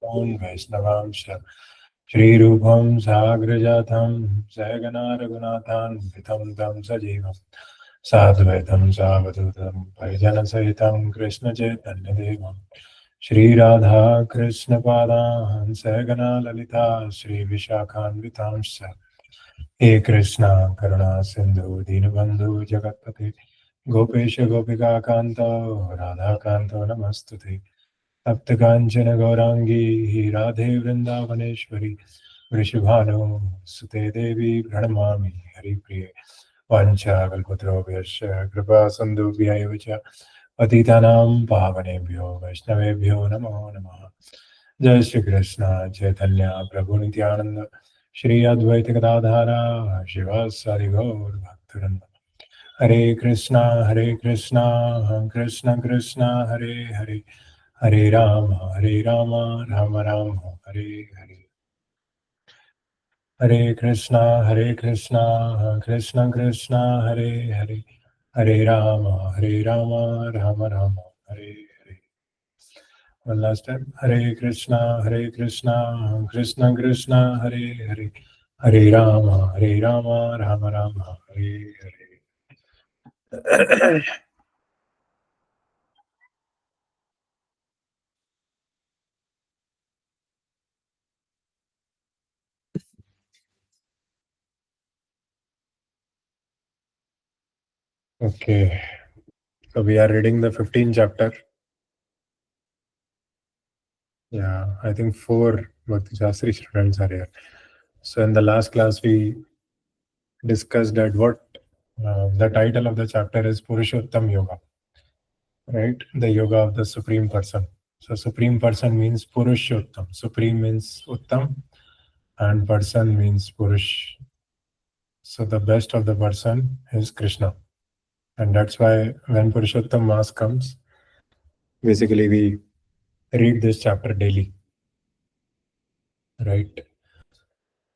Vaishnavamsha Shri Rupam Sagrajatam Sagana Raghunathan Vitam Tam Sajivam Sadvaitam Savadutam Parijana Sahitam Krishna Chaitanya Devam Shri Radha Krishna Padan Sagana Lalita Shri Vishakhanvitamsha He Krishna Karuna Sindhu Dinabandhu Jagatpate Gopesha Gopika Kanto Radha Kanto Namastute Tapta Kanchana Gaurangi Radhe Vrindavaneshwari Vrishabhanu Sute Devi Pranamami Hari Priye Vancha Kalpatrobhyasya Kripa Sandhubhyayavacha Patitanam Pavanebhyo Vaishnavebhyo Namo Namaha Jai Shri Krishna Chaitanya Prabhu Nityananda Shri Advaita Gadadhara Shivasari Gaur Bhaktivinoda Hare Krishna Krishna Krishna Hare Hare Hare Rama Rama Rama Hare Hare Hare Krishna Krishna Krishna Hare Hare Hare Rama Rama Rama Hare Hare. One last time. Hare Krishna Krishna Krishna Hare Hare Hare Rama Rama Rama Hare Hare. Okay, so we are reading the 15th chapter. Yeah, I think 4 Bhakti Shastri students are here. So in the last class, we discussed that what the title of the chapter is Purushottam Yoga, right? The yoga of the Supreme Person. So Supreme Person means Purushottam. Supreme means Uttam and Person means Purush. So the best of the person is Krishna. And that's why when Purushottam Mass comes, basically we read this chapter daily, right?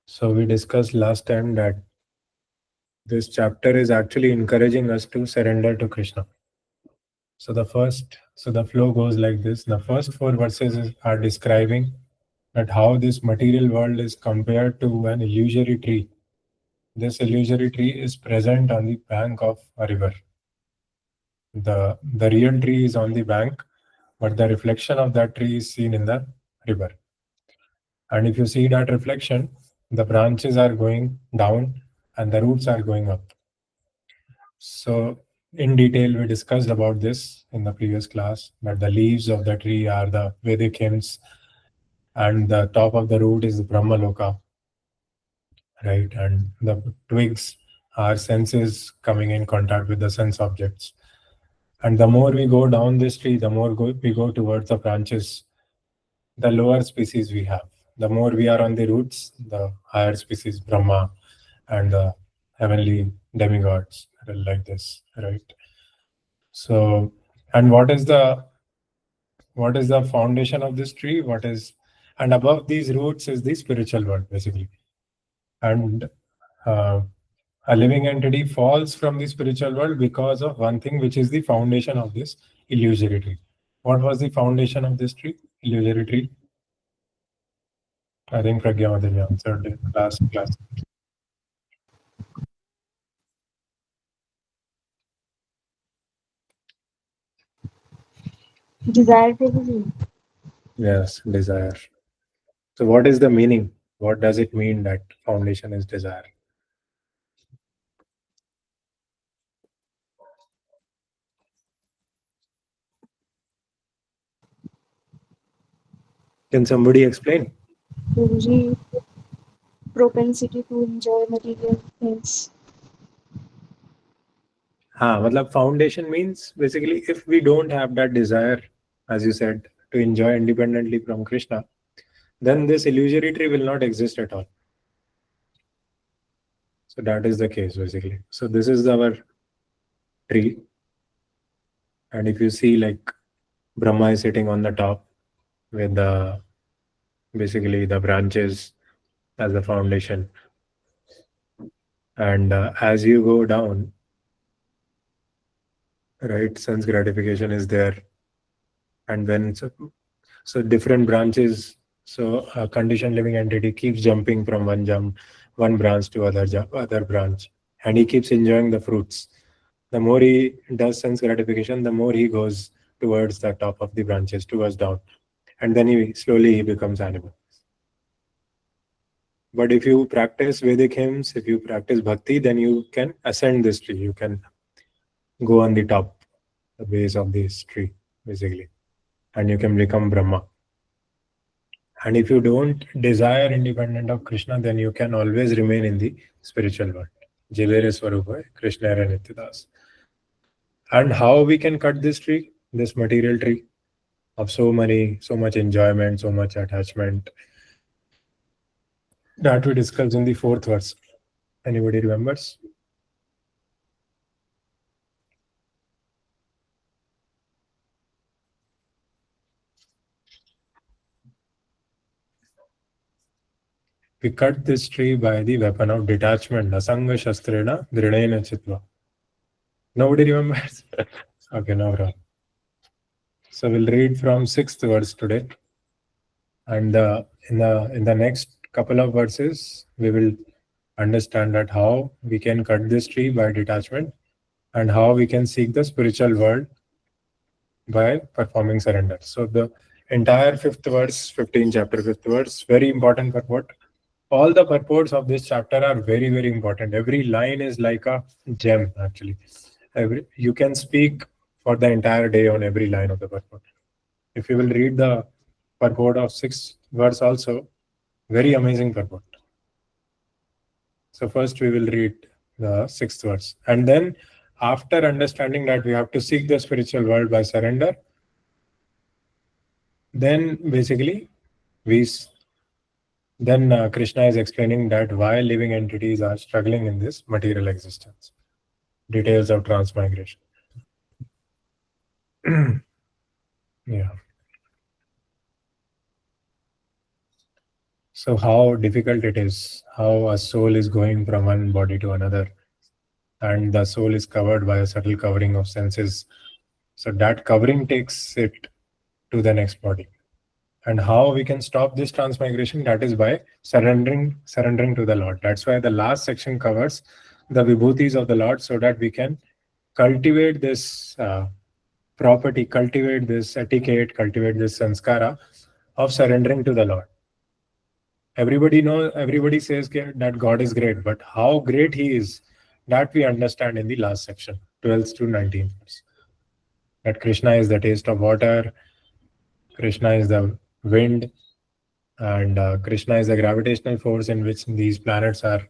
So we discussed last time that this chapter is actually encouraging us to surrender to Krishna. So the flow goes like this. The first 4 verses are describing that how this material world is compared to an illusory tree. This illusory tree is present on the bank of a river. The real tree is on the bank, but the reflection of that tree is seen in the river. And if you see that reflection, the branches are going down and the roots are going up. So in detail, we discussed about this in the previous class, that the leaves of the tree are the Vedic hymns and the top of the root is the Brahma Loka, right? And the twigs are senses coming in contact with the sense objects. And the more we go down this tree, the more we go towards the branches, the lower species we have. The more we are on the roots, the higher species, Brahma and the heavenly demigods, like this, right? So, and what is the foundation of this tree? And above these roots is the spiritual world, basically. And a living entity falls from the spiritual world because of one thing, which is the foundation of this illusory tree. What was the foundation of this tree? Illusory tree? I think Pragya Madhuri answered in last class. Desire, Prabhuji. Yes, desire. So what is the meaning? What does it mean that foundation is desire? Can somebody explain? Prabhuji, propensity to enjoy material things. Matlab foundation means basically if we don't have that desire, as you said, to enjoy independently from Krishna, then this illusory tree will not exist at all. So that is the case basically. So this is our tree. And if you see, like, Brahma is sitting on the top with basically the branches as the foundation. And as you go down, right, sense gratification is there. And then so different branches So a conditioned living entity keeps jumping from one branch to other branch, and he keeps enjoying the fruits. The more he does sense gratification, the more he goes towards the top of the branches, towards down, and then he becomes animal. But if you practice Vedic hymns, if you practice bhakti, then you can ascend this tree. You can go on the top, the base of this tree, basically, and you can become Brahma. And if you don't desire independent of Krishna, then you can always remain in the spiritual world. Jivere Swarupa, Krishna Era Nityadas. And how we can cut this tree, this material tree of so much enjoyment, so much attachment, that we discussed in the fourth verse. Anybody remembers? We cut this tree by the weapon of detachment. Asanga shastrena drinena chitva. Nobody remembers? Okay, no problem. So we'll read from sixth verse today, and in the next couple of verses we will understand that how we can cut this tree by detachment, and how we can seek the spiritual world by performing surrender. So the entire fifth verse, 15 chapter, fifth verse, very important purport. All the purports of this chapter are very, very important. Every line is like a gem, actually. You can speak for the entire day on every line of the purport. If you will read the purport of sixth verse also, very amazing purport. So first we will read the sixth verse. And then after understanding that we have to seek the spiritual world by surrender, then basically we then Krishna is explaining that why living entities are struggling in this material existence. Details of transmigration. Yeah. So how difficult it is, how a soul is going from one body to another, and the soul is covered by a subtle covering of senses. So that covering takes it to the next body. And how we can stop this transmigration, that is by surrendering to the Lord. That's why the last section covers the vibhutis of the Lord, so that we can cultivate this property, cultivate this etiquette, cultivate this sanskara of surrendering to the Lord. Everybody says that God is great, but how great He is, that we understand in the last section, 12th to 19th. That Krishna is the taste of water, Krishna is the wind, and Krishna is the gravitational force in which these planets are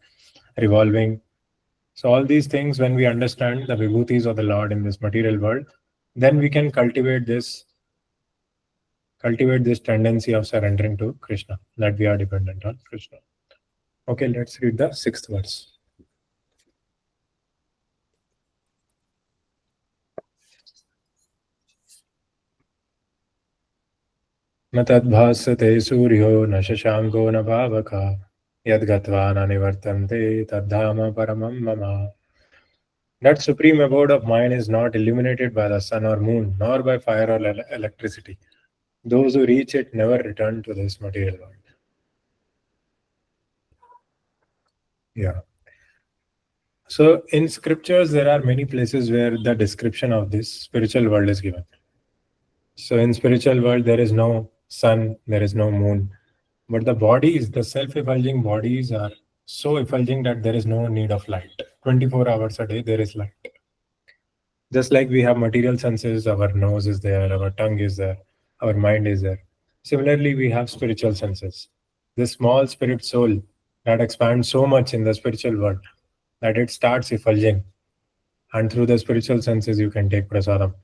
revolving. So all these things, when we understand the vibhutis of the Lord in this material world, then we can cultivate this tendency of surrendering to Krishna, that we are dependent on Krishna. Okay, let's read the sixth verse. न तद्भासते सूर्यो न शशाङ्को न पावकः यद्गत्वा न निवर्तन्ते तद्धाम परमं मम. That supreme abode of mine is not illuminated by the sun or moon, nor by fire or electricity. Those who reach it never return to this material world. Yeah. So in scriptures, there are many places where the description of this spiritual world is given. So in spiritual world, there is no sun, there is no moon, but the bodies, the self-effulging bodies, are so effulging that there is no need of light. 24 hours a day, there is light. Just like we have material senses, our nose is there, our tongue is there, our mind is there. Similarly, we have spiritual senses. This small spirit soul that expands so much in the spiritual world that it starts effulging. And through the spiritual senses, you can take prasadam,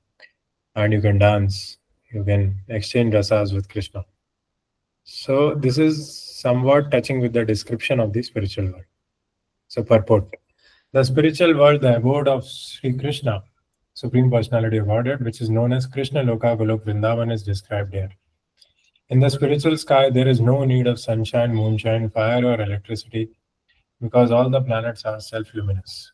and you can dance, you can exchange rasas with Krishna. So this is somewhat touching with the description of the spiritual world. So purport. The spiritual world, the abode of Sri Krishna, Supreme Personality of Godhead, which is known as Krishna Loka Golok Vrindavan, is described here. In the spiritual sky, there is no need of sunshine, moonshine, fire, or electricity, because all the planets are self-luminous.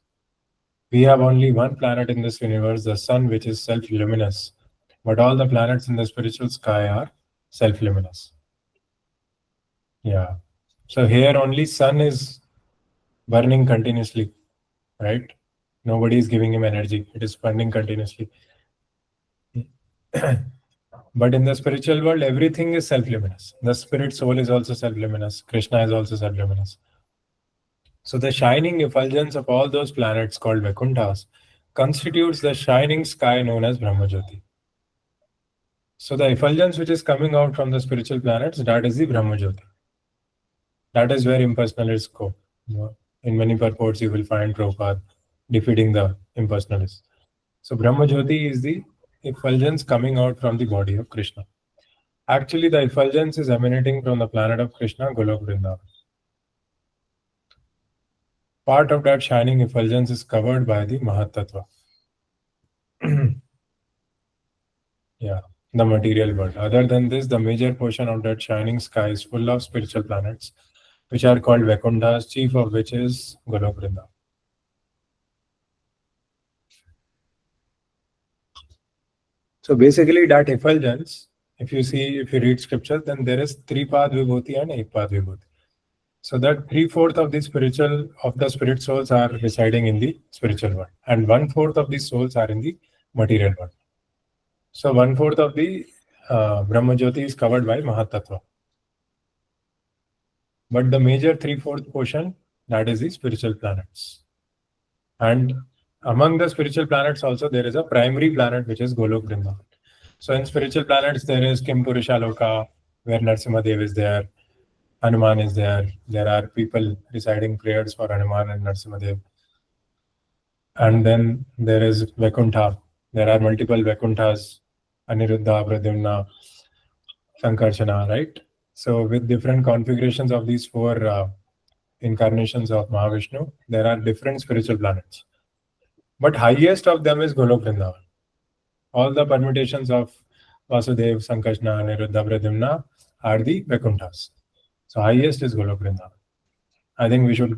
We have only one planet in this universe, the sun, which is self-luminous, but all the planets in the spiritual sky are self-luminous. Yeah. So here only sun is burning continuously, right? Nobody is giving him energy. It is burning continuously. But in the spiritual world, everything is self-luminous. The spirit soul is also self-luminous. Krishna is also self-luminous. So the shining effulgence of all those planets called Vakunthas constitutes the shining sky known as Brahmajyoti. So the effulgence which is coming out from the spiritual planets, that is the Brahmajyoti. That is where impersonalists go. You know, in many purports, you will find Prabhupada defeating the impersonalists. So Brahmajyoti is the effulgence coming out from the body of Krishna. Actually, the effulgence is emanating from the planet of Krishna, Golok Vrindavan. Part of that shining effulgence is covered by the Mahatattva. Yeah, the material world. Other than this, the major portion of that shining sky is full of spiritual planets, which are called Vaikunthas, chief of which is Golok Vrindavan. So basically, that effulgence, if you read scripture, then there is three-path vibhuti and ek-path vibhuti. So that three-fourth of the spirit souls are residing in the spiritual world, and one-fourth of the souls are in the material world. So one-fourth of the Brahmajyoti is covered by Mahatattva. But the major three-fourth portion, that is the spiritual planets. And among the spiritual planets also, there is a primary planet, which is Golok Vrindavan. So in spiritual planets, there is Kim Purusha Loka, where Narsimhadev is there, Hanuman is there. There are people reciting prayers for Hanuman and Narsimhadev. And then there is Vaikuntha. There are multiple Vaikunthas, Aniruddha, Pradyumna, Sankarsana, right? So with different configurations of these four incarnations of Mahavishnu, there are different spiritual planets. But highest of them is Golok Vrindavan. All the permutations of Vasudev, Sankarsana, Aniruddha, Pradyumna are the Vaikunthas. So highest is Golok Vrindavan. I think we should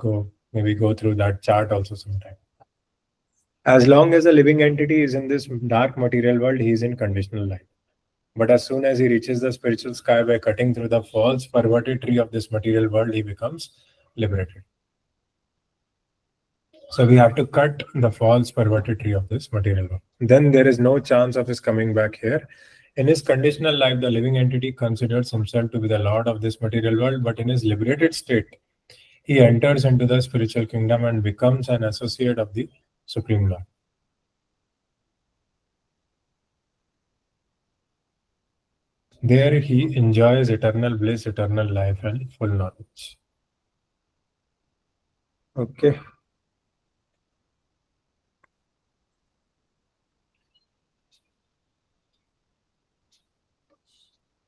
maybe go through that chart also sometime. As long as a living entity is in this dark material world, he is in conditional life. But as soon as he reaches the spiritual sky by cutting through the false perverted tree of this material world, he becomes liberated. So we have to cut the false perverted tree of this material world. Then there is no chance of his coming back here. In his conditional life, the living entity considers himself to be the lord of this material world, but in his liberated state, he enters into the spiritual kingdom and becomes an associate of the Supreme Lord. There he enjoys eternal bliss, eternal life, and full knowledge. Okay.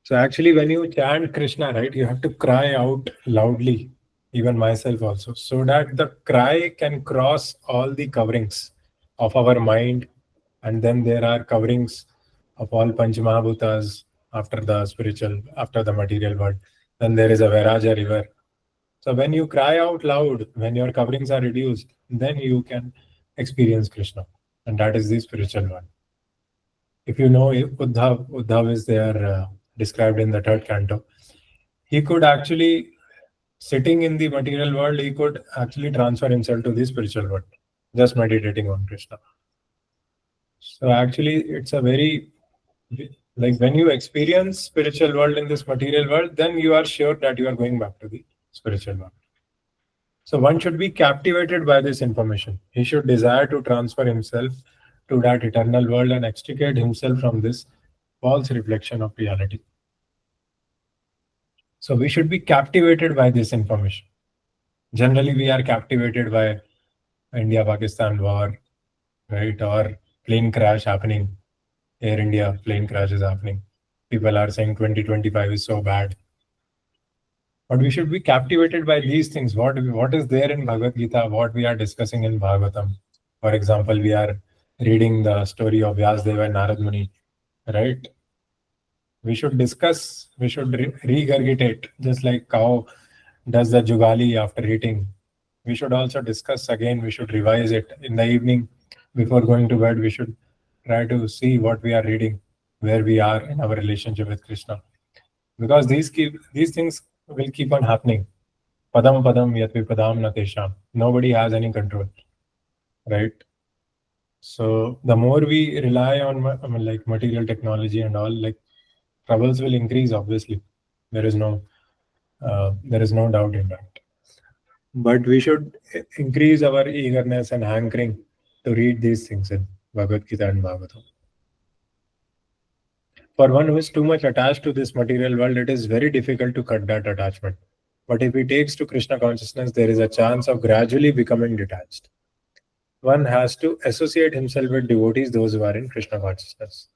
So actually, when you chant Krishna, right, you have to cry out loudly, even myself also, so that the cry can cross all the coverings of our mind. And then there are coverings of all Panchamahabhutas after the material world. Then there is a Vairaja river. So when you cry out loud, when your coverings are reduced, then you can experience Krishna. And that is the spiritual one. If you know Uddhav is there described in the third canto. He could actually, sitting in the material world, he could actually transfer himself to the spiritual world, just meditating on Krishna. So actually, it's a very, like when you experience spiritual world in this material world, then you are sure that you are going back to the spiritual world. So one should be captivated by this information. He should desire to transfer himself to that eternal world and extricate himself from this false reflection of reality. So we should be captivated by this information. Generally, we are captivated by India-Pakistan war, right? Or plane crash happening. Air India plane crash is happening. People are saying 2025 is so bad. But we should be captivated by these things. What is there in Bhagavad Gita? What we are discussing in Bhagavatam? For example, we are reading the story of Vyasdeva and Narad Muni, right? We should discuss, we should regurgitate, just like cow does the jugali after eating. We should also discuss again, we should revise it. In the evening, before going to bed, we should try to see what we are reading, where we are in our relationship with Krishna. Because these things will keep on happening. Padam padam yatvi padam na tesham. Nobody has any control, right? So the more we rely on like material technology and all, like troubles will increase. Obviously, there is no doubt in that. But we should increase our eagerness and hankering to read these things in Bhagavad Gita and Bhagavatam. For one who is too much attached to this material world, it is very difficult to cut that attachment. But if he takes to Krishna consciousness, there is a chance of gradually becoming detached. One has to associate himself with devotees, those who are in Krishna consciousness.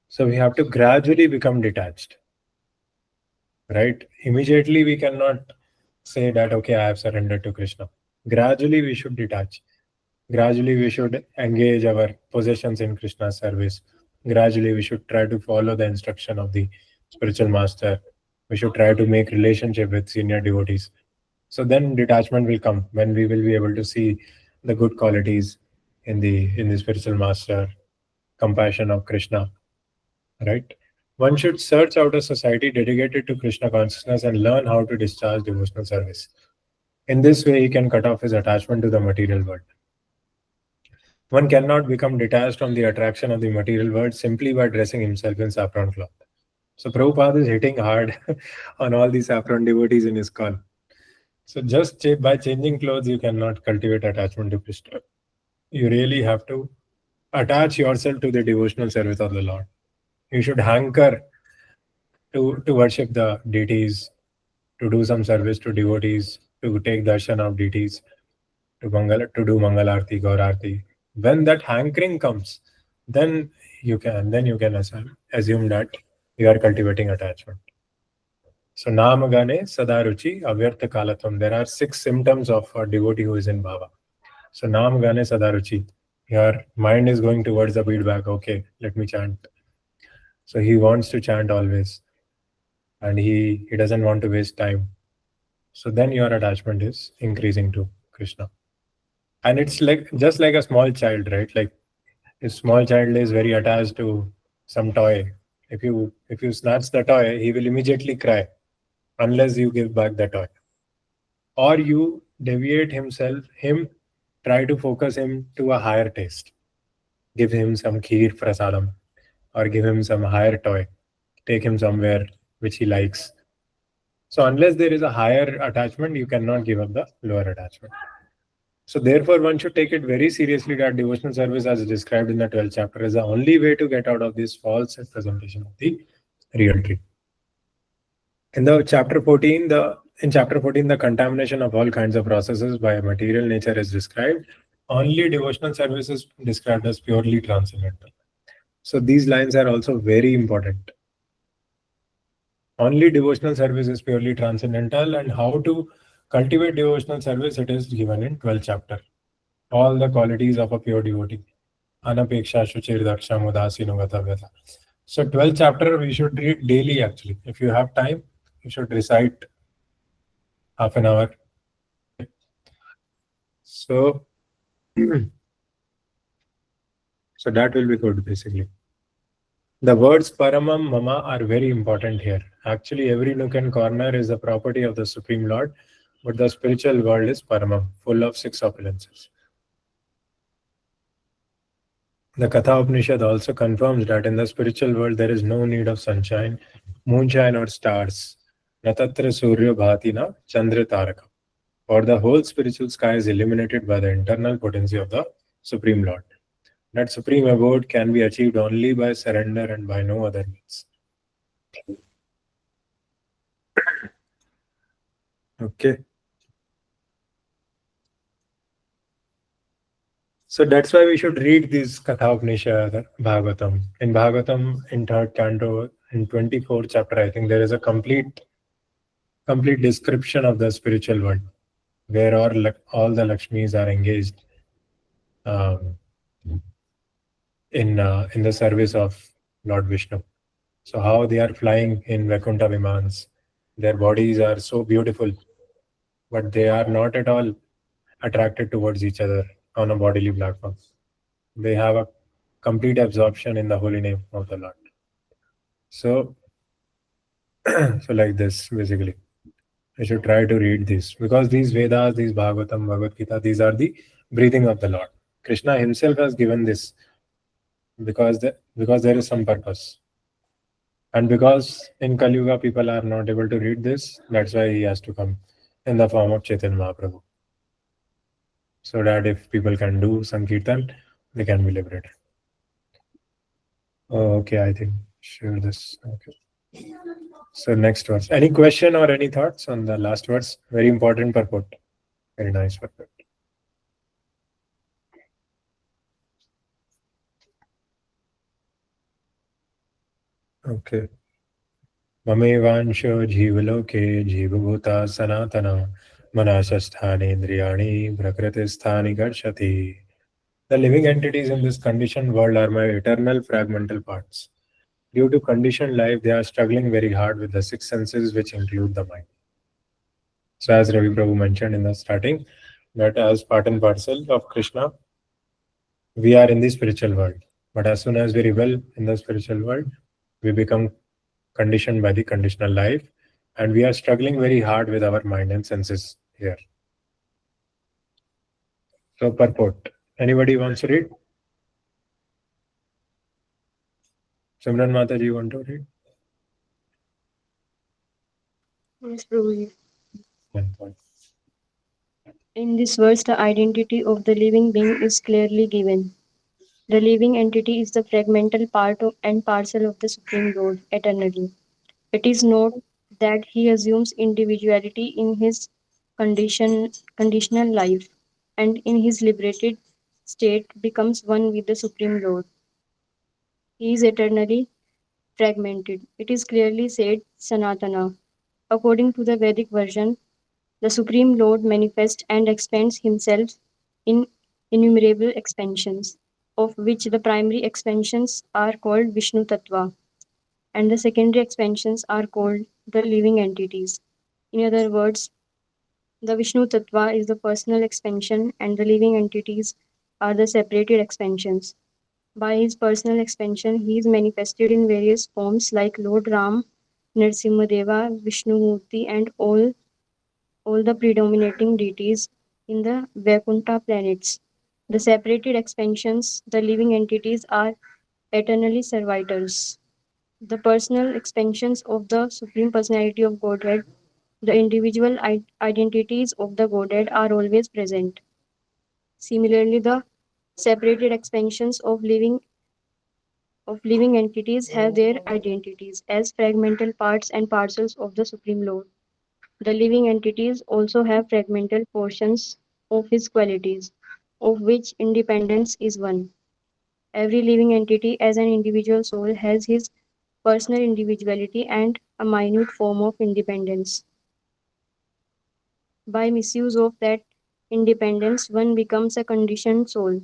So we have to gradually become detached, right? Immediately we cannot say that, okay, I have surrendered to Krishna. Gradually we should detach. Gradually we should engage our possessions in Krishna's service. Gradually we should try to follow the instruction of the spiritual master. We should try to make relationship with senior devotees. So then detachment will come when we will be able to see the good qualities in the spiritual master, compassion of Krishna, right? One should search out a society dedicated to Krishna consciousness and learn how to discharge devotional service. In this way, he can cut off his attachment to the material world. One cannot become detached from the attraction of the material world simply by dressing himself in saffron cloth. So Prabhupada is hitting hard on all these saffron devotees in his call. So just by changing clothes, you cannot cultivate attachment to Krishna. You really have to attach yourself to the devotional service of the Lord. You should hanker to worship the deities, to do some service to devotees, to take darshan of deities, to do Mangal Arti, Gaur Arti. When that hankering comes, then you can assume that you are cultivating attachment. So Namagane Sadaruchi Avyartha Kalatvam. There are 6 symptoms of a devotee who is in Bhava. So Namagane Sadaruchi. Your mind is going towards the feedback. Okay, let me chant. So he wants to chant always, and he doesn't want to waste time. So then your attachment is increasing to Krishna. And it's like just like a small child, right? Like a small child is very attached to some toy. If you snatch the toy, he will immediately cry unless you give back the toy. Or you deviate him, try to focus him to a higher taste. Give him some kheer prasadam, or give him some higher toy. Take him somewhere which he likes. So unless there is a higher attachment, you cannot give up the lower attachment. So therefore, one should take it very seriously that devotional service, as described in the 12th chapter, is the only way to get out of this false representation of the real tree. In chapter 14, the contamination of all kinds of processes by material nature is described. Only devotional service is described as purely transcendental. So these lines are also very important. Only devotional service is purely transcendental, and how to cultivate devotional service, it is given in 12th chapter. All the qualities of a pure devotee. Anapeksha, Shuchir, Daksham, Udasino, Gatavyata. So 12th chapter we should read daily actually. If you have time, you should recite half an hour. So, so that will be good basically. The words Paramam Mama are very important here. Actually, every nook and corner is the property of the Supreme Lord, but the spiritual world is Paramam, full of 6 opulences. The Katha Upanishad also confirms that in the spiritual world there is no need of sunshine, moonshine, or stars. Natatra Surya Bhati na Chandra Taraka. For the whole spiritual sky is illuminated by the internal potency of the Supreme Lord. That supreme abode can be achieved only by surrender and by no other means. Okay. So that's why we should read this Katha Upanishad, Bhagavatam. In Bhagavatam, in 3rd canto, in 24th chapter, I think there is a complete description of the spiritual world, where all the Lakshmis are engaged um, in the service of Lord Vishnu. So how they are flying in Vaikuntha Vimans. Their bodies are so beautiful, but they are not at all attracted towards each other on a bodily platform. They have a complete absorption in the holy name of the Lord. So So like this, basically. I should try to read this because these Vedas, these Bhagavatam, Bhagavad Gita, these are the breathing of the Lord. Krishna himself has given this because there is some purpose. And because in Kali Yuga people are not able to read this, that's why he has to come in the form of Chaitanya Mahaprabhu. So that if people can do Sankirtan, they can be liberated. Oh, okay, I think share this. Okay. So next verse. Any question or any thoughts on the last verse? Very important purport. Very nice purport. Okay. ममेवांशो जीवलोके जीवभूता सनातना मनसस्थानेन्द्रियाणि प्रकृतिस्थानि कर्षति. The living entities in this conditioned world are my eternal fragmental parts. Due to conditioned life, they are struggling very hard with the six senses, which include the mind. So, as Ravi Prabhu mentioned in the starting, that as part and parcel of Krishna, we are in the spiritual world. But as soon as we rebel in the spiritual world, we become conditioned by the conditional life, and we are struggling very hard with our mind and senses here. So, purport. Anybody wants to read? Simran Mataji, you want to read? Yes, Prabhuji. Yeah, fine. In this verse, the identity of the living being is clearly given. The living entity is the fragmental part of and parcel of the Supreme Lord eternally. It is not that he assumes individuality in his conditional life and in his liberated state becomes one with the Supreme Lord. He is eternally fragmented. It is clearly said Sanatana. According to the Vedic version, the Supreme Lord manifests and expands himself in innumerable expansions, of which the primary expansions are called Vishnu Tattva and the secondary expansions are called the living entities. In other words, the Vishnu Tattva is the personal expansion and the living entities are the separated expansions. By his personal expansion, he is manifested in various forms like Lord Ram, Nrsimhadeva, Vishnu Murti, and all the predominating deities in the Vaikuntha planets. The separated expansions, the living entities, are eternally servitors. The personal expansions of the Supreme Personality of Godhead, the individual identities of the Godhead are always present. Similarly, the separated expansions of living entities have their identities as fragmental parts and parcels of the Supreme Lord. The living entities also have fragmental portions of his qualities, of which independence is one. Every living entity as an individual soul has his personal individuality and a minute form of independence. By misuse of that independence, one becomes a conditioned soul,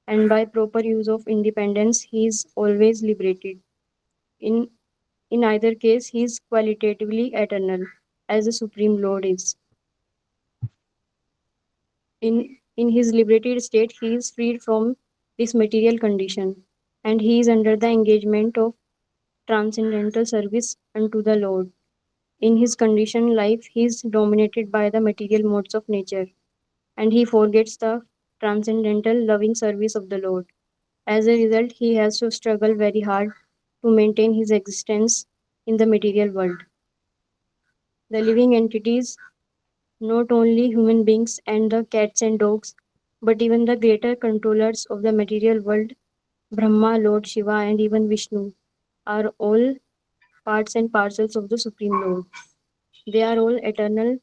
and by proper use of independence, he is always liberated. In, in either case, he is qualitatively eternal, as the Supreme Lord is. In his liberated state, he is freed from this material condition, and he is under the engagement of transcendental service unto the Lord. In his conditioned life, he is dominated by the material modes of nature, and he forgets the transcendental loving service of the Lord. As a result, he has to struggle very hard to maintain his existence in the material world. The living entities, not only human beings and the cats and dogs, but even the greater controllers of the material world, Brahma, Lord Shiva, and even Vishnu, are all parts and parcels of the Supreme Lord. They are all eternal,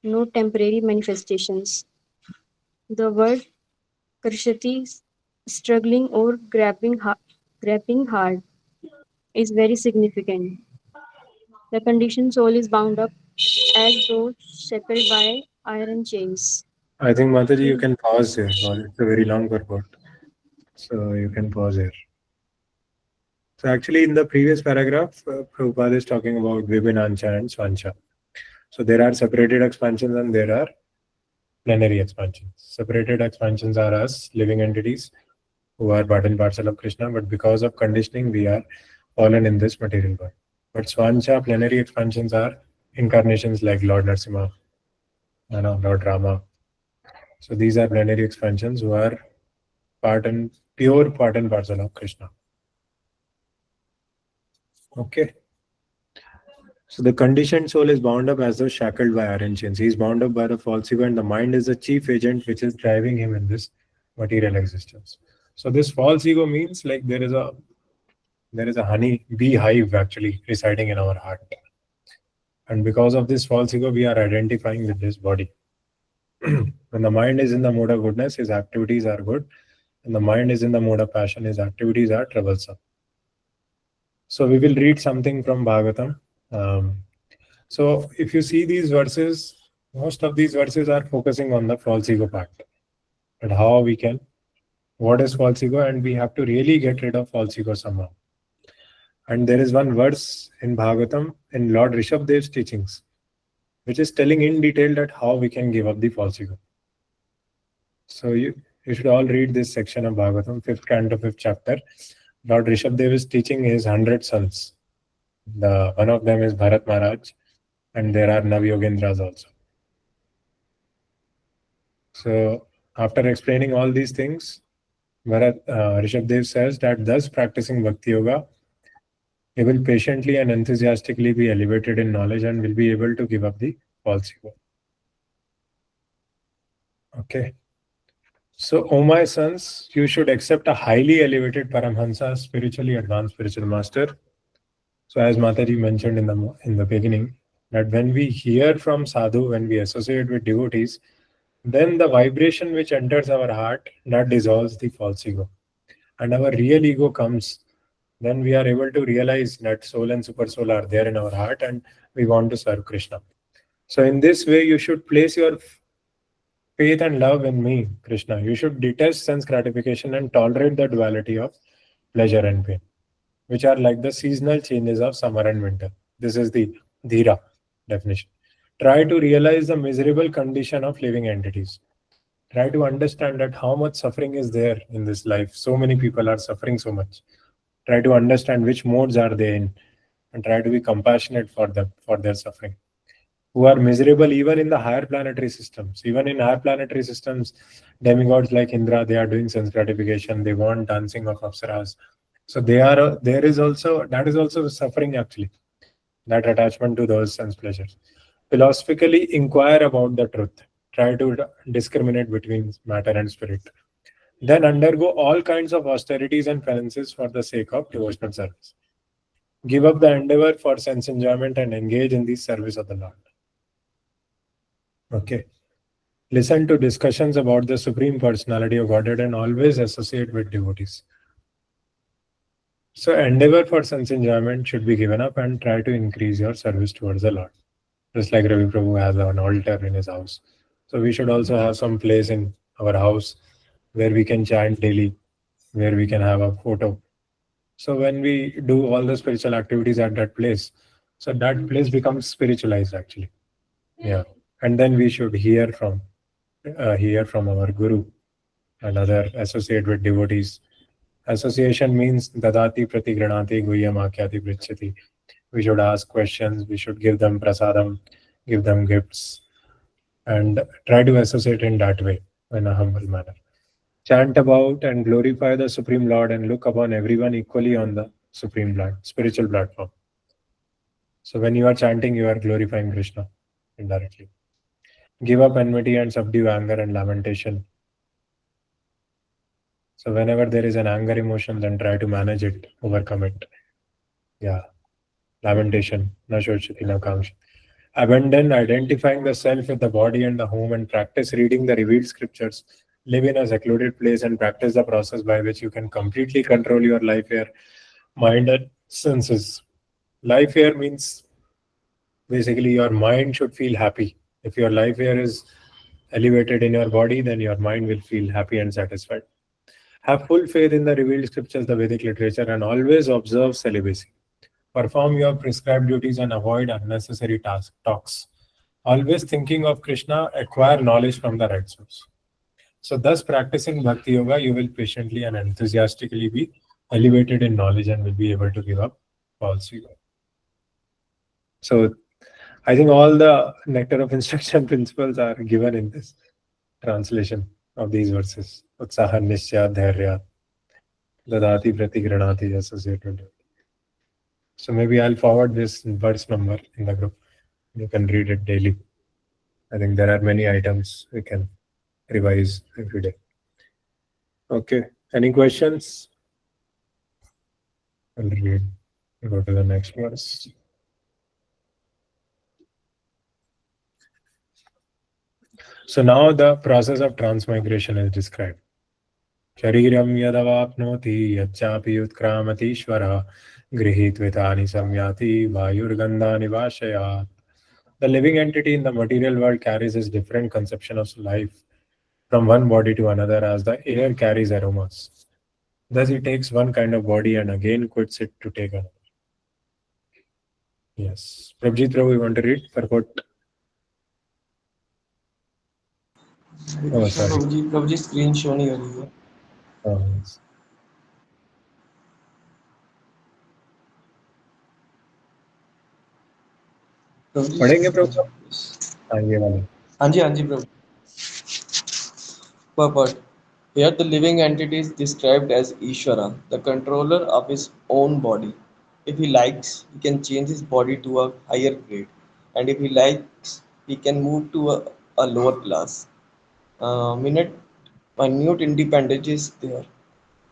no temporary manifestations. The word Krishati, struggling or grabbing hard, is very significant. The conditioned soul is bound up as though shackled by iron chains. I think Mataji, you can pause here because it's a very long purport. So you can pause here. So actually, in the previous paragraph, Prabhupada is talking about Vibhinancha and Swancha. So there are separated expansions and there are plenary expansions. Separated expansions are us, living entities, who are part and parcel of Krishna, but because of conditioning, we are fallen in this material world. But Swancha plenary expansions are incarnations like Lord Narasimha, Lord Rama. So these are plenary expansions who are pure part and parcel of Krishna. Okay. So the conditioned soul is bound up as though shackled by iron chains. He is bound up by the false ego, and the mind is the chief agent which is driving him in this material existence. So this false ego means like there is a honey beehive actually residing in our heart. And because of this false ego, we are identifying with this body. When the mind is in the mode of goodness, his activities are good. When the mind is in the mode of passion, his activities are troublesome. So we will read something from Bhagavatam. Um, so if you see these verses, most of these verses are focusing on the false ego part. But how we can, what is false ego, and we have to really get rid of false ego somehow. And there is one verse in Bhagavatam in Lord Rishabdev's teachings, which is telling in detail that how we can give up the false ego. So you should all read this section of Bhagavatam, 5th canto, 5th chapter. Lord Rishabdev is teaching his 100 sons. One of them is Bharat Maharaj, and there are Navyogendras also. So after explaining all these things, Rishabdev says that thus practicing Bhakti Yoga, he will patiently and enthusiastically be elevated in knowledge and will be able to give up the false ego. Okay. So, O my sons, you should accept a highly elevated Paramhansa, spiritually advanced spiritual master. So, as Mataji mentioned in the beginning, that when we hear from sadhu, when we associate with devotees, then the vibration which enters our heart that dissolves the false ego, and our real ego comes. Then we are able to realize that soul and super soul are there in our heart, and we want to serve Krishna. So, in this way, you should place your faith and love in me, Krishna. You should detest sense gratification and tolerate the duality of pleasure and pain, which are like the seasonal changes of summer and winter. This is the Dhira definition. Try to realize the miserable condition of living entities. Try to understand that how much suffering is there in this life. So many people are suffering so much. Try to understand which modes are they in, and try to be compassionate for them, for their suffering, who are miserable even in the higher planetary systems. Even in higher planetary systems, demigods like Indra, they are doing sense gratification. They want dancing of apsaras. So there is also that is also suffering actually. That attachment to those sense pleasures. Philosophically, inquire about the truth. Try to discriminate between matter and spirit. Then undergo all kinds of austerities and penances for the sake of devotional service. Give up the endeavor for sense enjoyment and engage in the service of the Lord. Okay. Listen to discussions about the Supreme Personality of Godhead and always associate with devotees. So, endeavor for sense enjoyment should be given up and try to increase your service towards the Lord. Just like Ravi Prabhu has an altar in his house. So, we should also have some place in our house where we can chant daily, where we can have a photo. So, when we do all the spiritual activities at that place, so that place becomes spiritualized actually. Yeah. And then we should hear from our guru and other associate with devotees. Association means dadati pratigranati guhyam akyati prichati. We should ask questions, we should give them prasadam, give them gifts, and try to associate in that way in a humble manner. Chant about and glorify the Supreme Lord and look upon everyone equally on the spiritual platform. So when you are chanting, you are glorifying Krishna indirectly. Give up enmity and subdue anger and lamentation. So whenever there is an anger emotion, then try to manage it, overcome it. Yeah. Lamentation. Na shochati na kangsha. Abandon identifying the self with the body and the home and practice reading the revealed scriptures. Live in a secluded place and practice the process by which you can completely control your life here, mind and senses. Life here means basically your mind should feel happy. If your life here is elevated in your body, then your mind will feel happy and satisfied. Have full faith in the revealed scriptures, the Vedic literature, and always observe celibacy. Perform your prescribed duties and avoid unnecessary talks. Always thinking of Krishna, acquire knowledge from the right source. So, thus practicing Bhakti Yoga, you will patiently and enthusiastically be elevated in knowledge and will be able to give up false ego. So I think all the nectar of instruction principles are given in this translation of these verses. Utsaha nishya dhairya dadati pratigranati associated. So maybe I'll forward this verse number in the group. You can read it daily. I think there are many items we can revise every day. Okay. Any questions? I'll read. Go to the next verse. So now the process of transmigration is described. शरीरं यदवाप्नोति यच्चापि उत्क्रामतीश्वरः गृहीत्वितानि संयाति वायुर्गन्धानि वाशयात्. The living entity in the material world carries its different conception of life from one body to another as the air carries aromas. Thus he takes one kind of body and again quits it to take another. Yes. Prabhjit Rao, you want to read? Purport. Hare Oh, Krishna sorry. Prabhu ji screen show नहीं हो रही है। Oh, yes. प्रभु जी पढ़ेंगे हाँ प्रभु? हाँ, ये वाला. हाँ जी प्रभु। Purport. Here the living entity is described as Ishvara, the controller of his own body. If he likes, he can change his body to a higher grade, and if he likes, he can move to a lower class. Minute minute independence is there.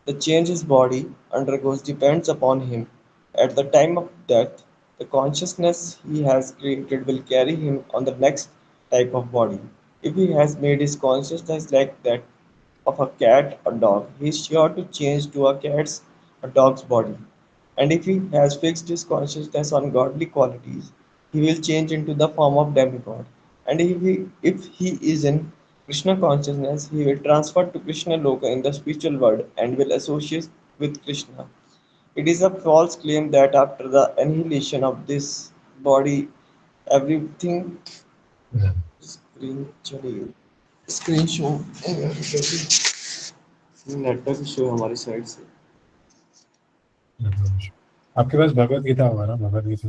The change his body undergoes depends upon him. At the time of death, the consciousness he has created will carry him on the next type of body. If he has made his consciousness like that of a cat or dog, he is sure to change to a cat's or dog's body. And if he has fixed his consciousness on godly qualities, he will change into the form of demigod. And if he is in Krishna consciousness, he will transfer to Krishna Loka in the spiritual world and will associate with Krishna. It is a false claim that after the annihilation of this body, everything Yeah. screen चली गई screen show network show हमारी side से आपके पास भगवत गीता होगा ना? भगवत गीता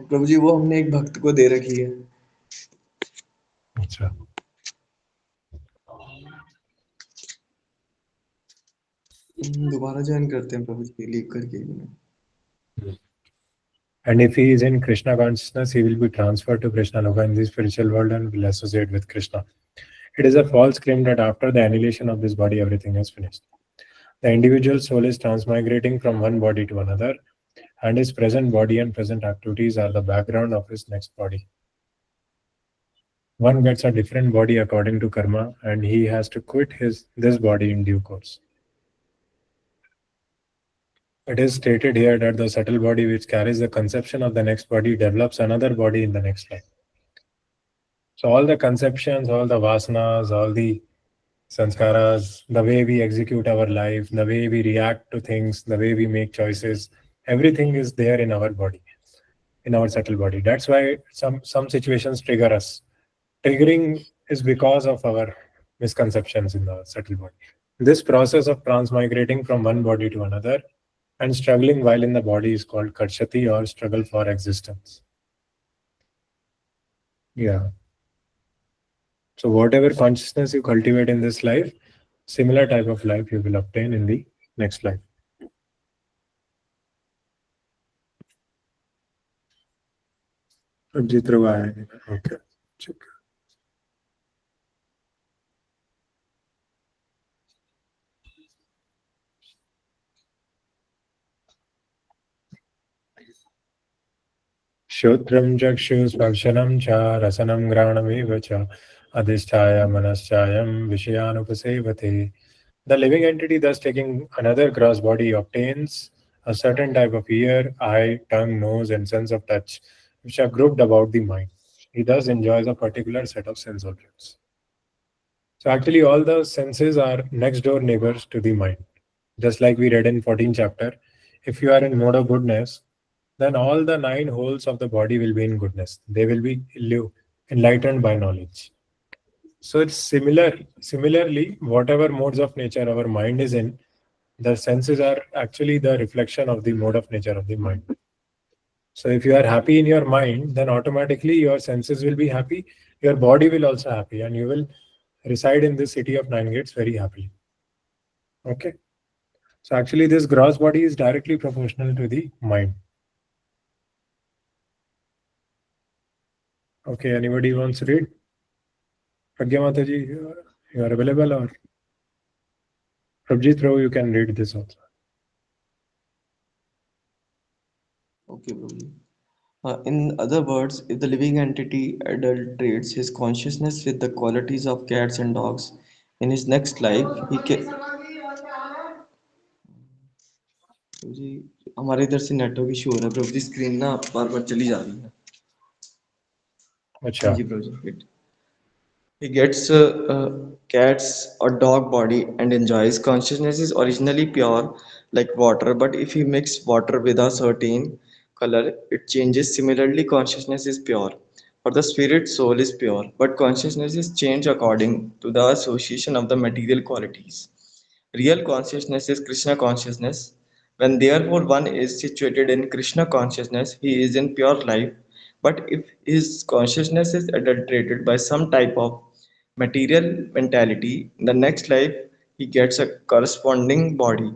प्रभु जी वो हमने एक भक्त को दे रखी है अच्छा. दोबारा ज्वाइन करते हैं प्रभु जी लीव करके And if he is in Krishna consciousness, he will be transferred to Krishna Loka in the spiritual world and will associate with Krishna. It is a false claim that after the annihilation of this body, everything is finished. The individual soul is transmigrating from one body to another, and his present body and present activities are the background of his next body. One gets a different body according to karma, and he has to quit this body in due course. It is stated here that the subtle body which carries the conception of the next body develops another body in the next life. So all the conceptions, all the vasanas, all the sanskaras, the way we execute our life, the way we react to things, the way we make choices, everything is there in our body, in our subtle body. That's why some situations trigger us. Triggering is because of our misconceptions in the subtle body. This process of transmigrating from one body to another and struggling while in the body is called karshati, or struggle for existence. Yeah. So whatever consciousness you cultivate in this life, similar type of life you will obtain in the next life. Okay. Check. Shodram Jakshu cha Rasanam Granam cha Adhisthaya Manaschayam Vishayanupasevate. The living entity, thus taking another gross body, obtains a certain type of ear, eye, tongue, nose, and sense of touch, which are grouped about the mind. He thus enjoys a particular set of sense objects. So actually, all the senses are next door neighbors to the mind. Just like we read in 14th chapter, if you are in mode of goodness, then all the nine holes of the body will be in goodness. They will be enlightened by knowledge. So it's similar. Similarly, whatever modes of nature our mind is in, the senses are actually the reflection of the mode of nature of the mind. So if you are happy in your mind, then automatically your senses will be happy, your body will also happy, and you will reside in this city of nine gates very happily. Okay. So actually, this gross body is directly proportional to the mind. Okay. Anybody wants to read? Pragya Mataji, you are available, or Prabjit Rao, you can read this also. Okay, Prabhuji. In other words, if the living entity adulterates his consciousness with the qualities of cats and dogs, in his next life, he can. जी हमारे इधर से network issue हो रहा है प्रभु ji screen ना बार बार चली जा रही है हाँ अच्छा. जी प्रभु जी he gets cat's or dog body and enjoys. Consciousness is originally pure like water, but if he mix water with a certain color, it changes. Similarly, consciousness is pure. For the spirit, soul is pure, but consciousness is changed according to the association of the material qualities. Real consciousness is Krishna consciousness. When therefore one is situated in Krishna consciousness, he is in pure life. But if his consciousness is adulterated by some type of material mentality, in the next life he gets a corresponding body.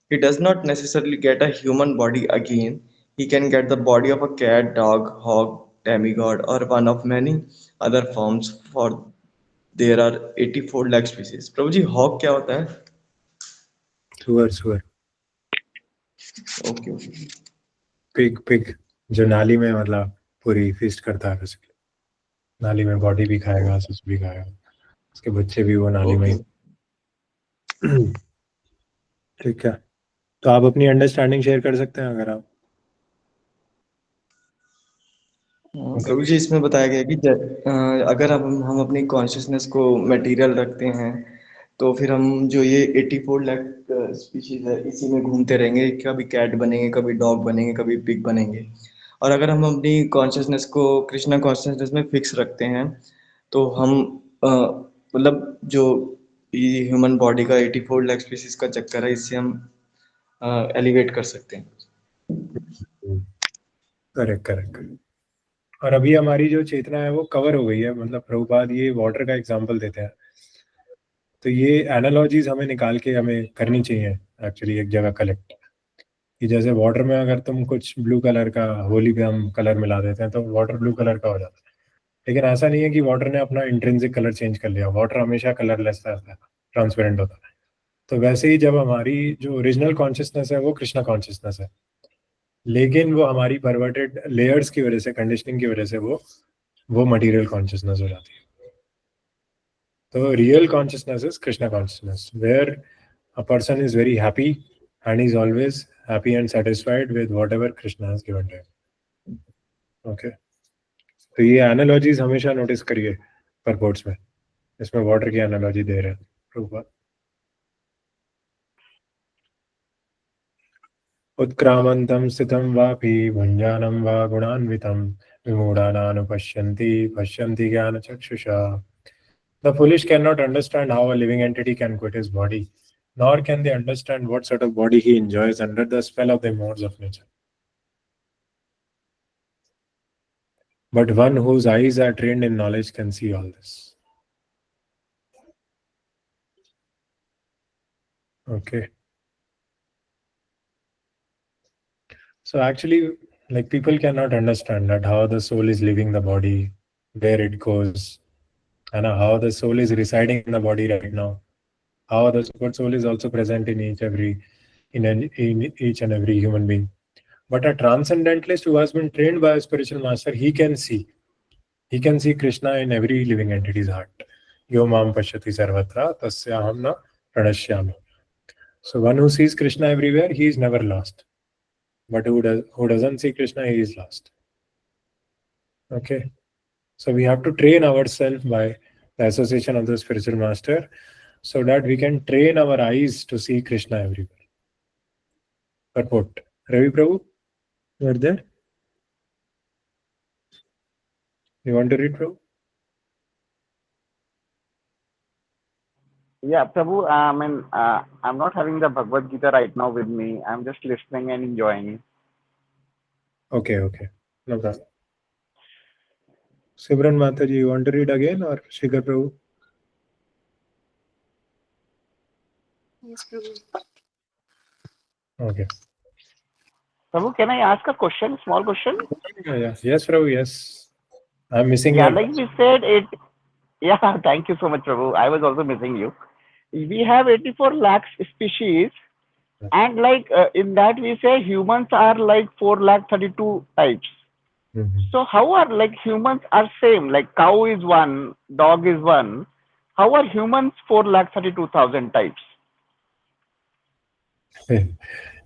He does not necessarily get a human body again. He can get the body of a cat, dog, hog, demigod, or one of many other forms. For there are 84 lakh species. Prabhu ji hog क्या होता है? सुअर. Okay okay pig जो नाली में मतलब पूरी feast करता है बेसिकली. नाली में बॉडी भी खाएगा, सस भी खाएगा, उसके बच्चे भी वो नाली में ओके ही. ठीक है. तो आप अपनी अंडरस्टैंडिंग शेयर कर सकते हैं अगर आप. प्रभु जी इसमें बताया गया है कि अगर हम अपनी कॉन्शियसनेस को मटेरियल रखते हैं तो फिर हम जो ये 84 लाख स्पीशीज है इसी में घूमते रहेंगे कभी कैट बनेंगे कभी डॉग बनेंगे कभी पिग बनेंगे और अगर हम अपनी कॉन्शियसनेस को कृष्णा कॉन्शियसनेस में फिक्स रखते हैं तो हम मतलब जो ये ह्यूमन बॉडी का 84 लाख स्पीशीज का चक्कर है इससे हम एलिवेट कर सकते हैं करेक्ट करेक्ट. और अभी हमारी जो चेतना है वो कवर हो गई है. मतलब प्रभुपाद ये वाटर का एग्जांपल देते हैं. तो ये एनालॉजीज हमें निकाल के हमें करनी चाहिए एक्चुअली एक जगह कलेक्ट. कि जैसे वाटर में अगर तुम कुछ ब्लू कलर का होली पे हम कलर मिला देते हैं तो वाटर ब्लू कलर का हो जाता है. लेकिन ऐसा नहीं है कि वाटर ने अपना इंट्रिंसिक कलर चेंज कर लिया. वाटर हमेशा कलरलेस रहता है, ट्रांसपेरेंट होता है. तो वैसे ही जब हमारी जो ओरिजिनल कॉन्शियसनेस है वो कृष्णा कॉन्शियसनेस है, लेकिन वो हमारी परवर्टेड लेयर्स की वजह से, कंडीशनिंग की वजह से वो मटेरियल कॉन्शियसनेस हो जाती है. तो real consciousness is Krishna consciousness where a person is very happy and he's always happy and satisfied with whatever Krishna has given to him. Okay. तो ये एनालॉजीज हमेशा नोटिस करिए परपोर्ट्स में. इसमें वाटर की एनालॉजी दे रहे हैं प्रभुपाद. उत्क्रामन्तं स्थितं वापि भुञ्जानं वा गुणान्वितं विमूढानानुपश्यन्ति पश्यन्ति ज्ञानचक्षुषा. The foolish cannot understand how a living entity can quit his body, nor can they understand what sort of body he enjoys under the spell of the modes of nature. But one whose eyes are trained in knowledge can see all this. Okay. So actually, like people cannot understand that how the soul is leaving the body, where it goes, and how the soul is residing in the body right now. How the super soul is also present in in each and every human being. But a transcendentalist who has been trained by a spiritual master, he can see. He can see Krishna in every living entity's heart. Yo mam pashyati sarvatra tasyaham na pranashyami. So one who sees Krishna everywhere, he is never lost. But who doesn't see Krishna, he is lost. Okay. So we have to train ourselves by the association of the spiritual master so that we can train our eyes to see Krishna everywhere. Purport. Ravi Prabhu, you are there? You want to read, Prabhu? Yeah, Prabhu, I'm not having the Bhagavad Gita right now with me. I'm just listening and enjoying. Okay, no problem. Simran Mataji, you want to read again or Shikhar Prabhu? Yes, Prabhu. Okay. Prabhu, can I ask a question? Small question. Yeah. Yes, Prabhu, yes. I'm missing Yeah, your like we said, it. Yeah, thank you so much, Prabhu. I was also missing you. We have 84 lakhs species, and like in that we say humans are like 4 lakh 32 types. So how are like humans are same? Like cow is one, dog is one. How are humans 4 lakh 32,000 types?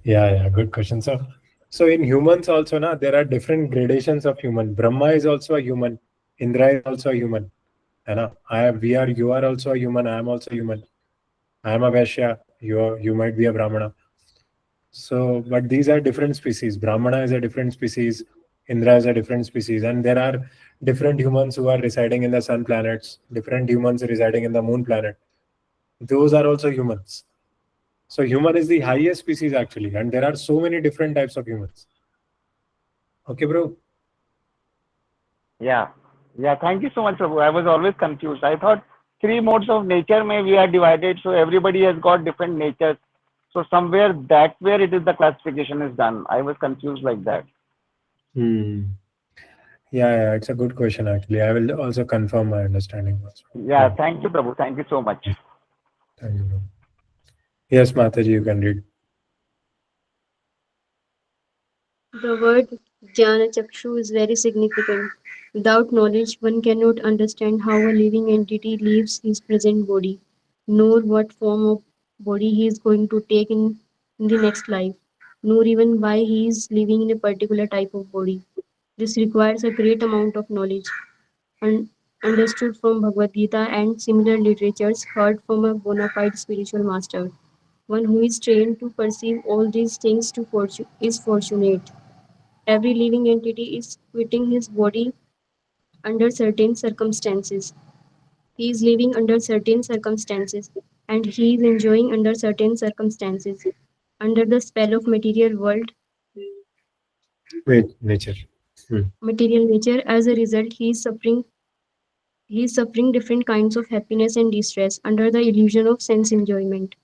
Yeah, good question. So in humans also, there are different gradations of human. Brahma is also a human. Indra is also a human. You are also a human. I am also human. I am a Vaishya. You might be a Brahmana. So, but these are different species. Brahmana is a different species. Indra is a different species, and there are different humans who are residing in the sun planets. Different humans residing in the moon planet. Those are also humans. So human is the highest species actually, and there are so many different types of humans. Okay, bro. Yeah. Yeah, thank you so much, Prabhu. I was always confused. I thought three modes of nature may we are divided, so everybody has got different natures. So somewhere that's where it is the classification is done. I was confused like that. Hmm. Yeah, it's a good question actually. I will also confirm my understanding also. Yeah, Yeah, thank you, Prabhu. Thank you so much. thank you, bro. Yes, Mataji, you can read. The word Jnana Chakshu is very significant. Without knowledge, one cannot understand how a living entity leaves his present body, nor what form of body he is going to take in the next life, nor even why he is living in a particular type of body. This requires a great amount of knowledge, un- understood from Bhagavad Gita and similar literatures heard from a bona fide spiritual master. One who is trained to perceive all these things is fortunate. Every living entity is quitting his body under certain circumstances. He is living under certain circumstances and he is enjoying under certain circumstances. Under the spell of Wait, nature. Hmm. material nature, as a result, he is suffering different kinds of happiness and distress under the illusion of sense enjoyment.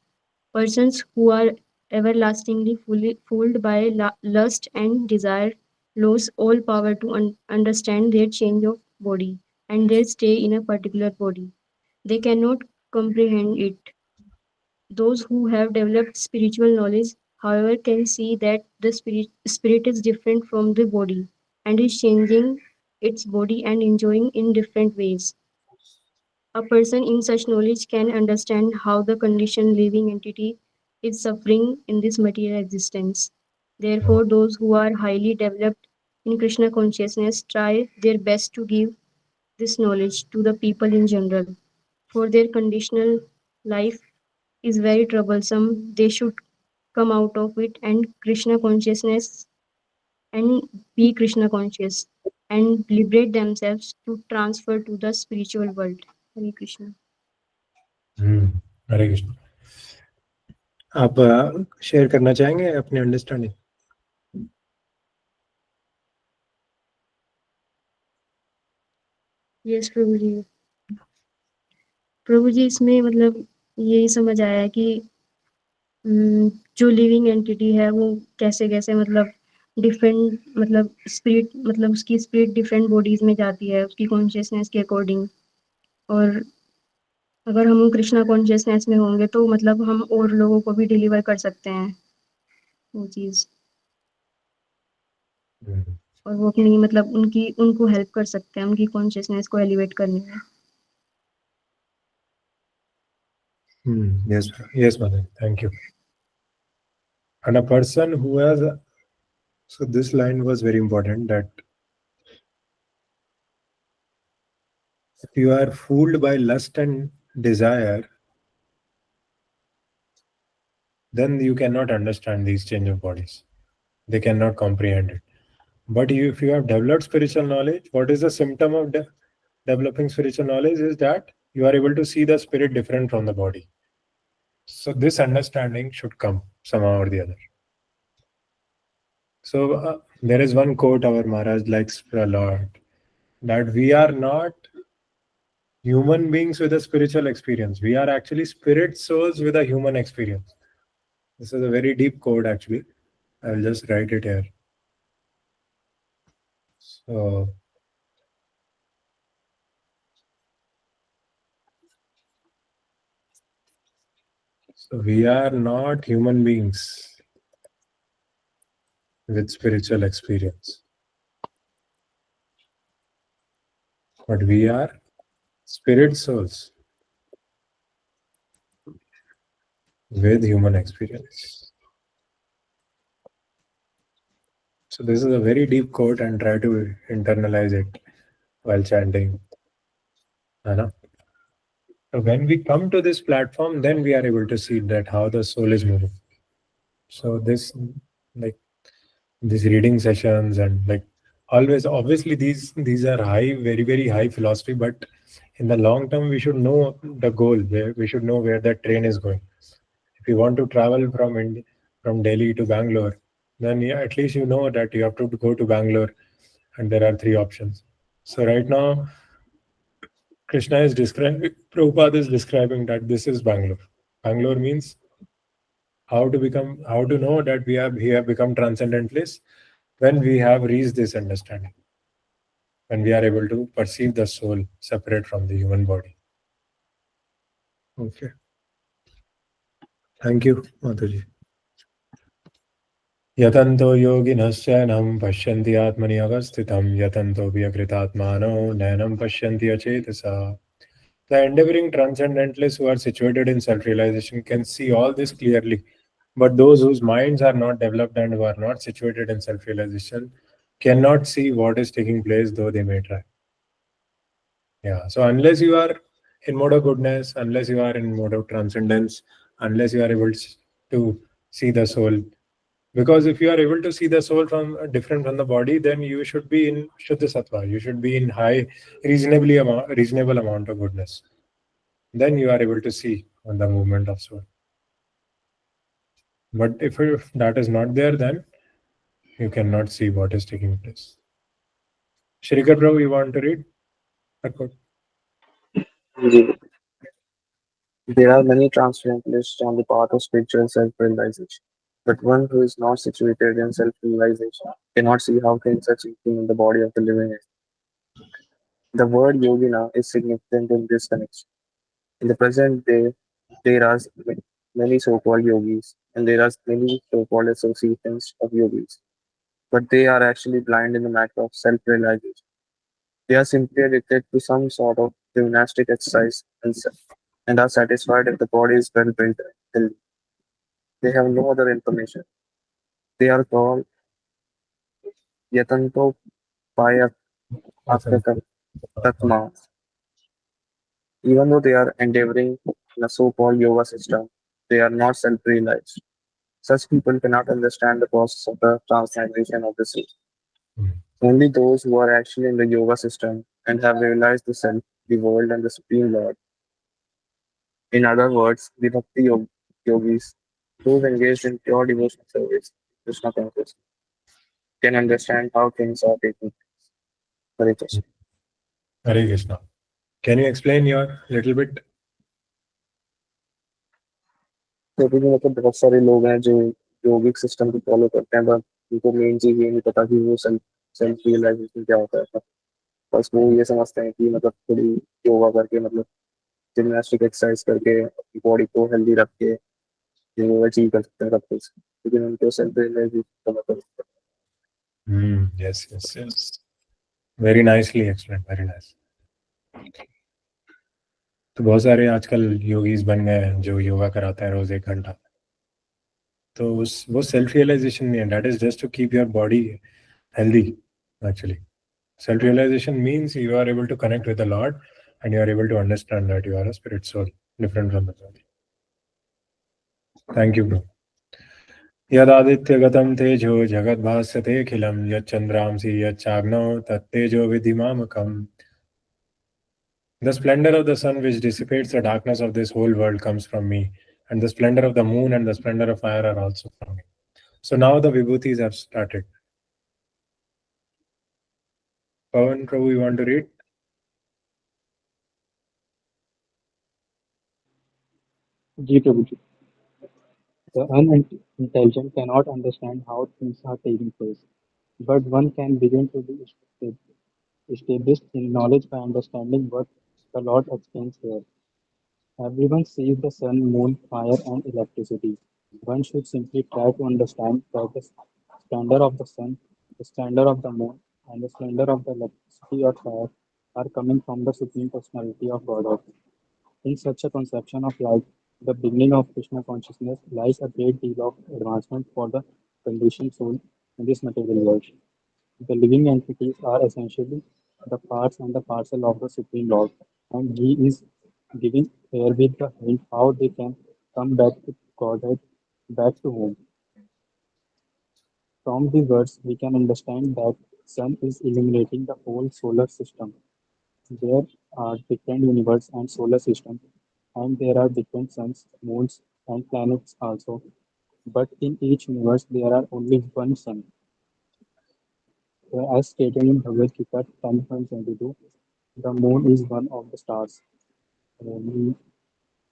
Persons who are everlastingly fooled by lust and desire lose all power to understand their change of body and their stay in a particular body. They cannot comprehend it. Those who have developed spiritual knowledge, however, can see that the spirit is different from the body and is changing its body and enjoying in different ways. A person in such knowledge can understand how the conditioned living entity is suffering in this material existence. Therefore, those who are highly developed in Krishna consciousness try their best to give this knowledge to the people in general. For their conditional life is very troublesome, they should come out of it and Krishna consciousness and be Krishna conscious and liberate themselves to transfer to the spiritual world. Hare Krishna. Hmm. हरे कृष्ण. आप share करना चाहेंगे अपनी understanding? Yes प्रभु जी. प्रभु जी, इसमें मतलब यही समझ आया कि जो लिविंग एंटिटी है वो कैसे कैसे मतलब डिफरेंट मतलब स्पिरिट मतलब उसकी स्पिरिट डिफरेंट बॉडीज में जाती है उसकी कॉन्शियसनेस के अकॉर्डिंग. और अगर हम कृष्णा कॉन्शियसनेस में होंगे तो मतलब हम और लोगों को भी डिलीवर कर सकते हैं वो चीज़. और वो अपनी मतलब उनको हेल्प कर सकते हैं उनकी कॉन्शियसनेस को एलिवेट करने में. Yes, Mataji. Thank you. And a person who has, so this line was very important, that if you are fooled by lust and desire, then you cannot understand these change of bodies. They cannot comprehend it. But if you have developed spiritual knowledge, what is the symptom of developing spiritual knowledge is that you are able to see the spirit different from the body. So this understanding should come somehow or the other. So There is one quote our Maharaj likes a lot, that we are not human beings with a spiritual experience. We are actually spirit souls with a human experience. This is a very deep quote, actually. I'll just write it here. So, we are not human beings with spiritual experience, but we are spirit souls with human experience. So this is a very deep quote, and try to internalize it while chanting. Anna? So when we come to this platform, then we are able to see that how the soul is moving. So this, like these reading sessions, and like always, obviously these are high, very very high philosophy, but in the long term we should know the goal, where we should know where that train is going. If you want to travel from Delhi to Bangalore, then yeah, at least you know that you have to go to Bangalore, and there are three options. So right now, Krishna is describing, Prabhupada is describing that this is Bangalore. Bangalore means how to know that we have become transcendentalists when we have reached this understanding, when we are able to perceive the soul separate from the human body. Okay. Thank you, Mataji. Yatanto yoginasyanam pashyanti atmani avasthitam yatanto vyakritatmano nayanam pashyanti achetasa. The endeavoring transcendentalists who are situated in self-realization can see all this clearly, but those whose minds are not developed and who are not situated in self-realization cannot see what is taking place, though they may try. Yeah. So unless you are in mode of goodness, unless you are in mode of transcendence, unless you are able to see the soul, because if you are able to see the soul from different from the body, then you should be in Shuddha Sattva. You should be in high, reasonable amount of goodness. Then you are able to see on the movement of soul. But if that is not there, then you cannot see what is taking place. Shrikar Prabhu, you want to read? There are many transcendentalists on the path of spiritual self-realization, but one who is not situated in self-realization cannot see how things are changing in the body of the living. The word yogina is significant in this connection. In the present day, there are many so-called yogis, and there are many so-called associations of yogis, but they are actually blind in the matter of self-realization. They are simply addicted to some sort of gymnastic exercise and are satisfied if the body is well built and healthy. They have no other information. They are called yatanto paya tatma. Even though they are endeavoring in a so-called yoga system, they are not self-realized. Such people cannot understand the process of the transmigration of the soul. Only those who are actually in the yoga system and have realized the self, the world, and the Supreme Lord. In other words, the yogis, those engaged in pure devotional service, Krishna consciousness, can understand how things are taking place. Hare Krishna. Hare Krishna. Can you explain your little bit? तो क्योंकि मतलब बहुत सारे लोग हैं जो योगिक system को follow करते हैं बट उनको मेन चीज ये नहीं पता कि वो सेल्फ रियलाइजेशन क्या होता है बस वो ये समझते हैं कि मतलब थोड़ी योगा करके मतलब जिम्नास्टिक एक्सरसाइज करके अपनी बॉडी को हेल्दी रख के ये वो अचीव कर सकते हैं सब कुछ लेकिन उनको सेल्फ रियलाइजेशन का मतलब Yes, yes, yes. Very nicely explained. Very nice. तो बहुत सारे आजकल योगीज बन गए हैं जो योगा कराते हैं रोज 1 घंटा. तो वो सेल्फ रियलाइजेशन नहीं है. That is just to keep your body healthy. Actually self realisation means you are able to connect with the lord and you are able to understand that you are a spirit soul different from the body. Thank you, bro. यदादित्यगतं तेजो जगद्भास्यतेऽखिलं यच्चन्द्रांसि यच्चाग्नौ तत्तेजो विधिमामकम्. The splendor of the sun which dissipates the darkness of this whole world comes from me, and the splendor of the moon and the splendor of fire are also from me. So now the vibhutis have started. Pawan Prabhu, you want to read? Ji Prabhuji. The unintelligent cannot understand how things are taking place, but one can begin to be established in knowledge by understanding what the Lord explains here. Everyone sees the sun, moon, fire, and electricity. One should simply try to understand that the splendor of the sun, the splendor of the moon, and the splendor of the electricity or fire are coming from the Supreme Personality of Godhead. In such a conception of life, the beginning of Krishna consciousness lies a great deal of advancement for the conditioned soul in this material world. The living entities are essentially the parts and the parcel of the Supreme Lord, and He is giving here with the hint how they can come back to Godhead, back to home. From the words, we can understand that Sun is illuminating the whole solar system. There are different universe and solar systems, and there are different suns, moons, and planets also. But in each universe, there are only one sun. As stated in Bhagavad Gita 10.22, the moon is one of the stars.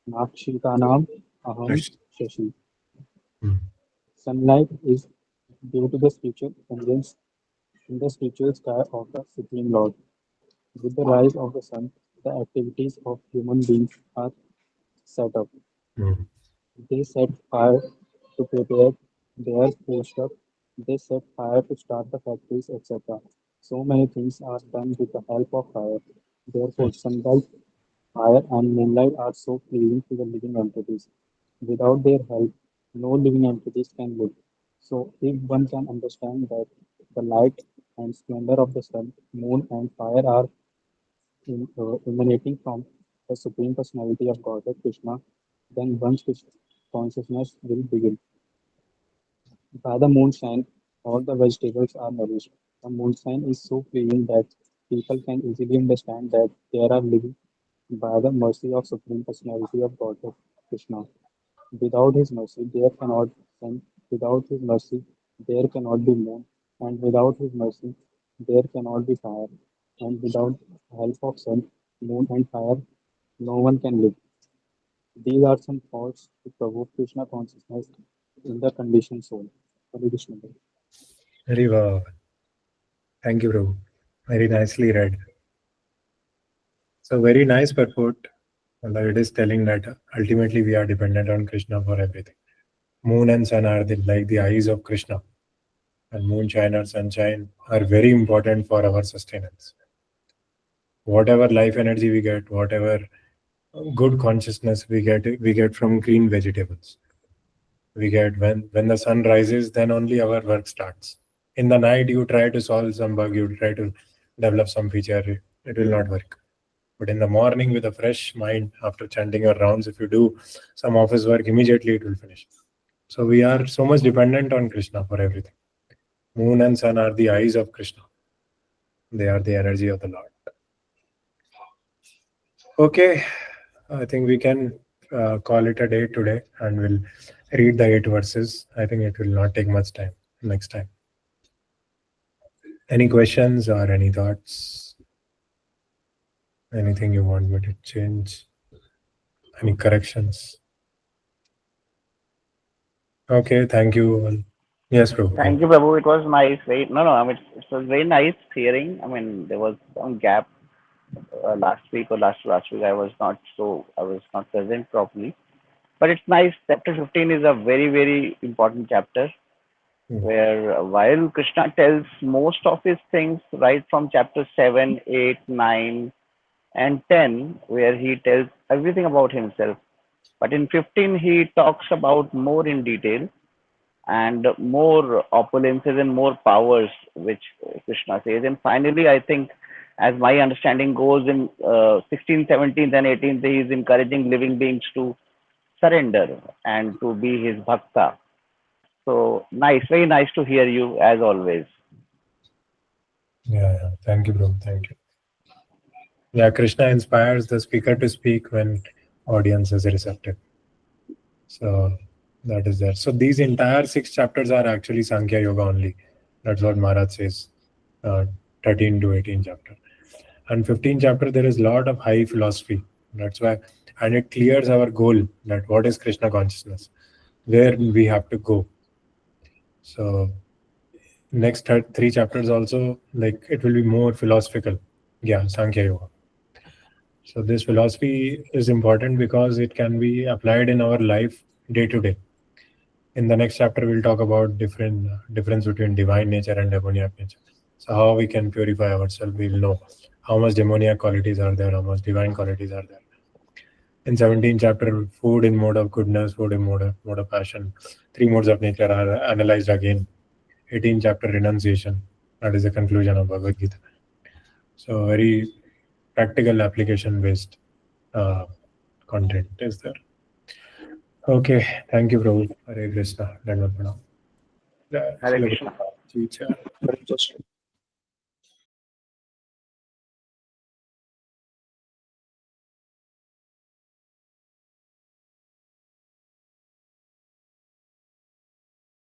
Nakshitanam aham Yes. shashi. Hmm. Sunlight is due to the spiritual engines in the spiritual sky of the Supreme Lord. With the rise of the sun, the activities of human beings are set up. Hmm. They set fire to prepare their food stuff. They set fire to start the factories, etc. So many things are done with the help of fire. Therefore, Yes. sunlight, fire, and moonlight are so pleasing to the living entities. Without their help, no living entities can live. So, if one can understand that the light and splendor of the sun, moon, and fire are emanating from the Supreme Personality of Godhead Krishna, then one's consciousness will begin. By the moonshine, all the vegetables are nourished. The moonshine is so clean that people can easily understand that they are living by the mercy of Supreme Personality of Godhead Krishna. Without His mercy, there cannot sun. Without His mercy, there cannot be moon. And without His mercy, there cannot be fire. And without help of sun, moon, and fire, no one can live. These are some thoughts to provoke Krishna consciousness in the conditioned soul. Hare Krishna. Very well. Thank you, Prabhu. Very nicely read. So very nice purport. Although it is telling that ultimately we are dependent on Krishna for everything. Moon and sun are like the eyes of Krishna, and moonshine or sunshine are very important for our sustenance. Whatever life energy we get, whatever good consciousness we get from green vegetables. We get when the sun rises, then only our work starts. In the night, you try to solve some bug, you try to develop some feature, it will not work. But in the morning, with a fresh mind, after chanting your rounds, if you do some office work, immediately it will finish. So we are so much dependent on Krishna for everything. Moon and sun are the eyes of Krishna. They are the energy of the Lord. Okay, I think we can call it a day today, and we'll read the 8 verses. I think it will not take much time next time. Any questions or any thoughts? Anything you want me to change? Any corrections? Okay, thank you all. Yes, Prabhu. Thank you, Prabhu. It was nice. Very, no, no. I mean, it was very nice hearing. I mean, there was some gap last week or last week. I was not present properly. But it's nice. Chapter 15 is a very important chapter Mm. where while Krishna tells most of his things right from chapter 7, 8, 9, and 10, where he tells everything about himself. But in 15, he talks about more in detail and more opulences and more powers, which Krishna says. And finally, I think, as my understanding goes, in 16, 17, and 18, he is encouraging living beings to surrender and to be his bhakta. So nice, very nice to hear you as always. Yeah. Thank you, Prabhu. Thank you. Yeah, Krishna inspires the speaker to speak when audience is receptive. So that is there. So these entire 6 chapters are actually Sankhya Yoga only. That's what Maharaj says. 13 to 18 chapter. And 15 chapter, there is a lot of high philosophy. That's why, and it clears our goal, that what is Krishna consciousness, where we have to go. So next three chapters also, like, it will be more philosophical. Yeah, Sankhya Yoga. So this philosophy is important because it can be applied in our life day to day. In the next chapter, we'll talk about difference between divine nature and demoniac nature. So how we can purify ourselves, we'll know how much demoniac qualities are there, how much divine qualities are there. In 17th chapter, food in mode of goodness, food in mode of passion. Three modes of nature are analyzed again. 18th chapter, renunciation. That is the conclusion of Bhagavad Gita. So very practical application based uh, content is there. Okay, thank you, Prabhu. Hare Krishna. Dandavat pranam. Jai Hare Shri Krishna. Prabhupada. Ji, Jai. Hare Krishna.